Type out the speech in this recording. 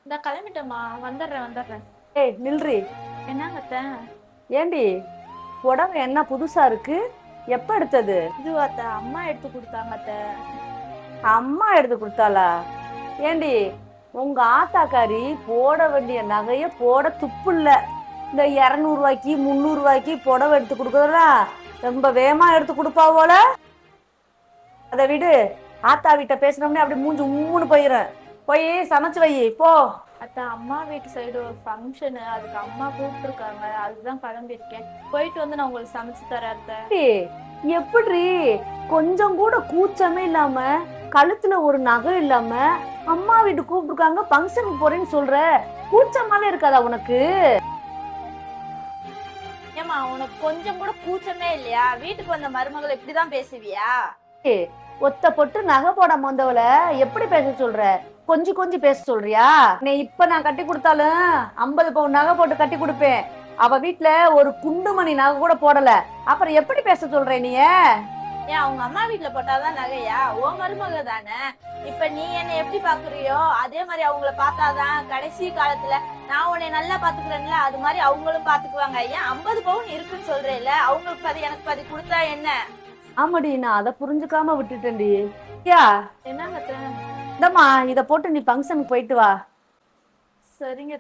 இந்த கிளம்பிட்டேம்மா. வந்துடுறேன். ஏய் நில்றி. என்னங்க அத்தை? ஏண்டி புடவை என்ன புதுசா இருக்கு? எப்ப எடுத்தது? இது அத்தை அம்மா எடுத்து கொடுத்தாங்க அத்தை. அம்மா எடுத்து கொடுத்தாளா? ஏண்டி உங்க ஆத்தாக்காரி போட வேண்டிய நகைய போட துப்பு இல்ல. இந்த 200 ரூபாய்க்கு 300 ரூபாய்க்கு புடவை எடுத்து கொடுக்கறதா ரொம்ப வேகமா எடுத்து கொடுப்பாவோல. அதை விடு. ஆத்தா வீட்டை பேசினோம்னே அப்படி மூஞ்சி உம்முன்னு போயிடும். போய் சமைச்சு வை போ. அத்தை அம்மா வீட்டு சைடு ஒரு ஃபங்க்ஷனு, அதுக்கு அம்மா கூப்பிட்டுருக்காங்க. அதுதான் கிளம்பியிருக்கேன். போயிட்டு வந்து நான் உங்களுக்கு சமைச்சு தரேன் அத்தை. எப்படி கொஞ்சம் கூட கூச்சமே இல்லாம கழுத்துல ஒரு நகை இல்லாம அம்மா வீட்டு கூப்பிட்டுருக்காங்க ஃபங்க்ஷனுக்கு போறேன்னு சொல்ற? கூச்சமாவே இருக்காதா உனக்கு? ஏமா உனக்கு கொஞ்சம் கூட கூச்சமே இல்லையா? வீட்டுக்கு வந்த மருமகளை இப்படிதான் பேசுவியா? ஒத்த பொட்டு நகை போடாம வந்தவள எப்படி பேச சொல்ற? கொஞ்சம் பேச சொல்றியா? நீ இப்ப நான் கட்டி கொடுத்தாலும் 50 பவுன் நகை போட்டு கட்டி கொடுப்பேன். அவ வீட்டுல ஒரு குண்டுமணி நகை கூட போடல. அப்புறம் எப்படி பேச சொல்ற நீ? ஏன் அவங்க அம்மா வீட்டுல போட்டாதான் நகையா? ஓ மருமக தானே. இப்ப நீ என்ன எப்படி பாக்குறியோ அதே மாதிரி அவங்கள பார்த்தாதான் கடைசி காலத்துல நான் உன்னை நல்லா பாத்துக்கிறேன்ல, அது மாதிரி அவங்களும் பாத்துக்குவாங்க. ஏன் 50 பவுன் இருக்குன்னு சொல்றேன்ல, அவங்களுக்கு பாதி எனக்கு பாதி கொடுத்தா என்ன? ஆமாடி, நான் அதை புரிஞ்சுக்காம விட்டுட்டேன்டி. என்னங்க? இந்தம்மா இத போட்டு நீ ஃபங்க்ஷனுக்கு போயிட்டு வா. சரிங்க.